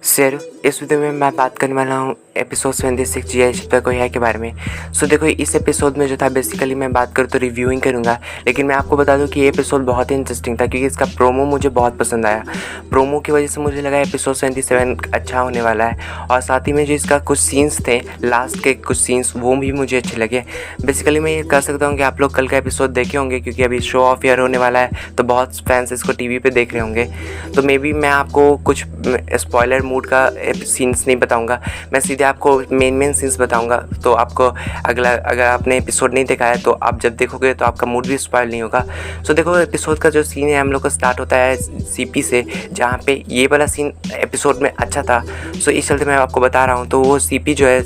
Sir, इस video में मैं बात करने वाला हूँ एपिसोड 76 जी आई शब्द कोई है के बारे में। देखो, इस एपिसोड में जो था बेसिकली मैं बात करूँ तो रिव्यूइंग करूँगा, लेकिन मैं आपको बता दूँ कि ये एपिसोड बहुत ही इंटरेस्टिंग था क्योंकि इसका प्रोमो मुझे बहुत पसंद आया। प्रोमो की वजह से मुझे लगा एपिसोड 77 अच्छा होने वाला है, और साथ ही में जो इसका कुछ सीन्स थे, लास्ट के कुछ सीन्स, वो भी मुझे अच्छे लगे। बेसिकली मैं ये कह सकता हूँ कि आप लोग कल का एपिसोड देखे होंगे क्योंकि अभी शो ऑफ ईयर होने वाला है, तो बहुत फैंस इसको टीवी पे देख रहे होंगे। तो मे बी मैं आपको कुछ स्पॉइलर मूड का सीन्स नहीं बताऊंगा, मैं सीधे आपको मेन सीन्स बताऊंगा। तो आपको अगर आपने एपिसोड नहीं देखा है तो आप जब देखोगे तो आपका मूड भी स्पॉइल नहीं होगा। देखो, एपिसोड का जो सीन है हम लोग का स्टार्ट होता है सीपी से, जहाँ पे ये वाला सीन एपिसोड में अच्छा था। इस चलते मैं आपको बता रहा हूँ। तो वो सीपी जो है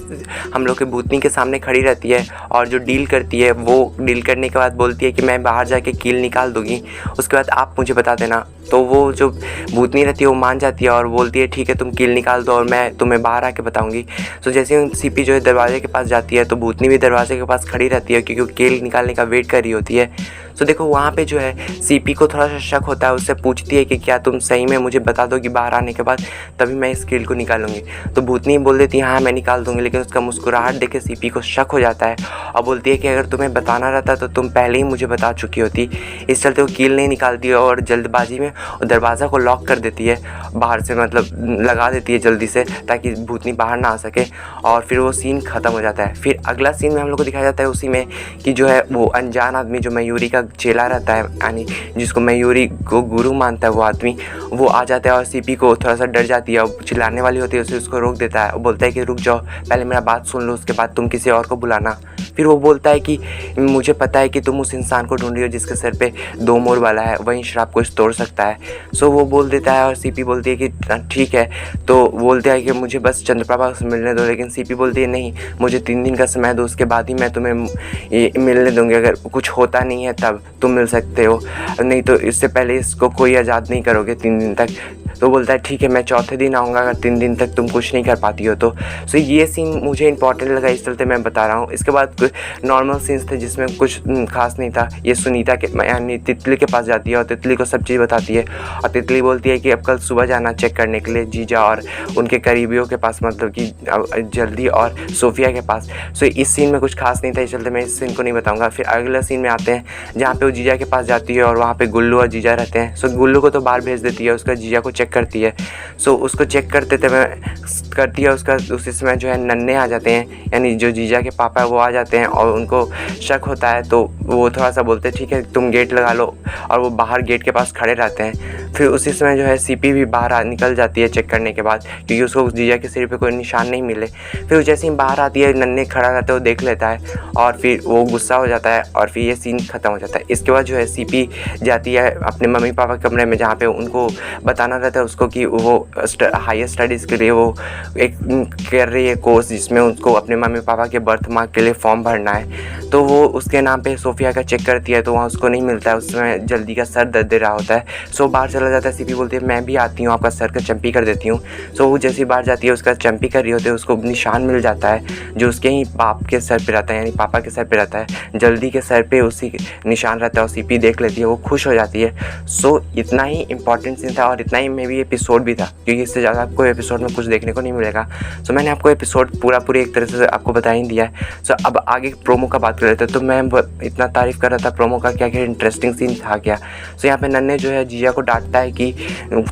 हम लोग के भूतनी के सामने खड़ी रहती है और जो डील करती है, वो डील करने के बाद बोलती है कि मैं बाहर जाके कील निकाल दूँगी, उसके बाद आप मुझे बता देना। तो वो जो भूतनी रहती है वो मान जाती है और बोलती है ठीक है, तुम कील निकाल दो और मैं तुम्हें बाहर आके बताऊंगी। जैसे ही सीपी जो है दरवाजे के पास जाती है तो भूतनी भी दरवाजे के पास खड़ी रहती है क्योंकि कील निकालने का वेट कर रही होती है। देखो, वहाँ पे जो है सीपी को थोड़ा सा शक होता है, उससे पूछती है कि क्या तुम सही में मुझे बता दोगी बाहर आने के बाद, तभी मैं इस कील को निकालूंगी। तो भूतनी बोल देती है हाँ मैं निकाल दूंगी, लेकिन उसका मुस्कुराहट देख के सीपी को शक हो जाता है और बोलती है कि अगर तुम्हें बताना रहता तो तुम पहले ही मुझे बता चुकी होती। इस चलते वो कील नहीं निकालती है और जल्दबाजी में दरवाज़ा को लॉक कर देती है बाहर से, मतलब लगा देती है जल्दी से ताकि भूतनी बाहर ना आ सके, और फिर वो सीन ख़त्म हो जाता है। फिर अगला सीन में हम लोग को दिखाया जाता है उसी में कि जो है वो अनजान आदमी जो मयूरी का चेला रहता है, यानी जिसको मयूरी को गुरु मानता है, वो आदमी वो आ जाता है और सीपी को थोड़ा सा डर जाती है और चिल्लाने वाली होती है, उसे उसको रोक देता है और बोलता है कि रुक जाओ, पहले मेरा बात सुन लो, उसके बाद तुम किसी और को बुलाना। फिर वो बोलता है कि मुझे पता है कि तुम उस इंसान को ढूंढ रही हो जिसके सर पे 2 मोर वाला है, वही श्राप को तोड़ सकता है। वो बोल देता है और सीपी बोलती है कि ठीक है। तो बोलता है कि मुझे बस चंद्रप्रभा से मिलने दो, लेकिन सीपी बोलती है नहीं, मुझे 3 दिन का समय दो, उसके बाद ही मैं तुम्हें मिलने दूंगी, अगर कुछ होता नहीं है तब तुम मिल सकते हो, नहीं तो इससे पहले इसको कोई आज़ाद नहीं करोगे 3 दिन तक। तो बोलता है ठीक है, मैं चौथे दिन आऊँगा अगर 3 दिन तक तुम कुछ नहीं कर पाती हो तो। ये सीन मुझे इंपॉर्टेंट लगा, इस चलते मैं बता रहा हूँ। इसके बाद नॉर्मल सीन्स थे जिसमें कुछ खास नहीं था। ये सुनीता के यानी तितली के पास जाती है और तितली को सब चीज़ बताती है, और तितली बोलती है कि अब कल सुबह जाना चेक करने के लिए जीजा और उनके करीबियों के पास, मतलब कि जल्दी, और सोफिया के पास। इस सीन में कुछ खास नहीं था, इस चलते मैं इस सीन को नहीं बताऊँगा। फिर अगला सीन में आते हैं जहाँ पे वो जीजा के पास जाती है और वहाँ पे गुल्लू और जीजा रहते हैं। गुल्लू को तो बाहर भेज देती है, उसका जीजा को चेक करती है। उसको चेक करती है उसका, उसी समय जो है नन्हे आ जाते हैं, यानी जो जीजा के पापा है वो आ जाते हैं और उनको शक होता है। तो वो थोड़ा सा बोलते हैं ठीक है तुम गेट लगा लो, और वो बाहर गेट के पास खड़े रहते हैं। फिर उसी समय जो है सीपी भी बाहर निकल जाती है चेक करने के बाद, क्योंकि उसको जीजा के सिर पे कोई निशान नहीं मिले। फिर जैसे ही बाहर आती है, नन्हे खड़ा रहता है, वो देख लेता है और फिर वो गुस्सा हो जाता है और फिर ये सीन ख़त्म हो जाता है। इसके बाद जो है सीपी जाती है अपने मम्मी पापा के कमरे में, जहाँ पे उनको बताना रहता है उसको कि वो हायर स्टडीज़ के लिए वो एक कर रही है कोर्स, जिसमें उसको अपने मम्मी पापा के बर्थ मार्क के लिए फॉर्म भरना है। तो वो उसके नाम पे सोफिया का चेक करती है, तो वहाँ उसको नहीं मिलता है, उसमें जल्दी का सर दर्द दे रहा होता है। बाहर चला जाता है। सीपी बोलती है मैं भी आती हूँ, आपका सर का चंपी कर देती हूँ। वो जैसी बाहर जाती है, उसका चंपी कर रही होती है, उसको निशान मिल जाता है जो उसके ही बाप के सर पे रहता है, यानी पापा के सर पे रहता है, जल्दी के सर पे उसी निशान रहता है, और सीपी देख लेती है, वो खुश हो जाती है। इतना ही इंपॉर्टेंट सीन था और इतना ही मे भी एपिसोड भी था, क्योंकि इससे ज़्यादा आपको एपिसोड में कुछ देखने को नहीं मिलेगा। मैंने आपको एपिसोड पूरी एक तरह से आपको बता ही दिया है। अब आगे प्रोमो का बात कर लेते हैं। तो मैं इतना तारीफ़ कर रहा था प्रोमो का, क्या क्या इंटरेस्टिंग सीन था क्या। यहाँ पे नन्हे जो है जीजा को डांटता है कि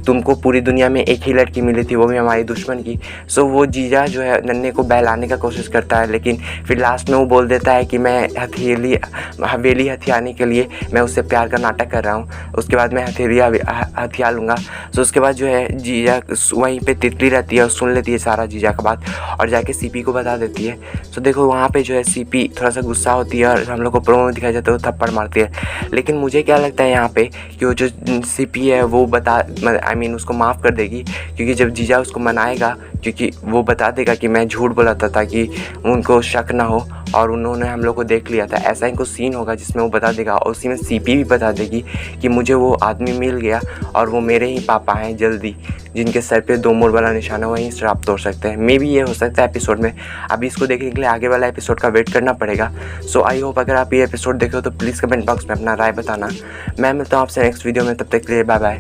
तुमको पूरी दुनिया में एक ही लड़की मिली थी, वो भी हमारी दुश्मन की। वो जीजा जो है नन्हे को बहलाने का कोशिश करता है, लेकिन फिर लास्ट में वो बोल देता है कि मैं हवेली हथियाने के लिए मैं उससे प्यार का नाटक कर रहा हूँ, उसके बाद मैं हथेली हथिया लूँगा। उसके बाद जो है जीजा वहीं पे तितली रहती है और सुन लेती है सारा जीजा का बात और जाके सीपी को बता देती है। देखो, वहाँ पे जो है सीपी थोड़ा सा गुस्सा होती है और हम लोग को प्रोमो में दिखाया जाता है, वो थप्पड़ मारती है। लेकिन मुझे क्या लगता है यहाँ पे कि वो जो सीपी है वो उसको माफ़ कर देगी, क्योंकि जब जीजा उसको मनाएगा, क्योंकि वो बता देगा कि मैं झूठ बोला था ताकि उनको शक ना हो और उन्होंने हम लोग को देख लिया था। ऐसा ही कुछ सीन होगा जिसमें वो बता देगा, और उसी में सीपी भी बता देगी कि मुझे वो आदमी मिल गया और वो मेरे ही पापा हैं जल्दी, जिनके सर पे 2 मोर वाला निशान है, वहीं श्राप तोड़ सकते हैं। मे बी ये हो सकता है एपिसोड में। अभी इसको देखने के लिए आगे वाला एपिसोड का वेट करना पड़ेगा। आई होप अगर आप ये एपिसोड देखे हो तो प्लीज़ कमेंट बॉक्स में अपना राय बताना। मैं मिलता हूँ आपसे नेक्स्ट वीडियो में, तब तक के लिए बाय बाय।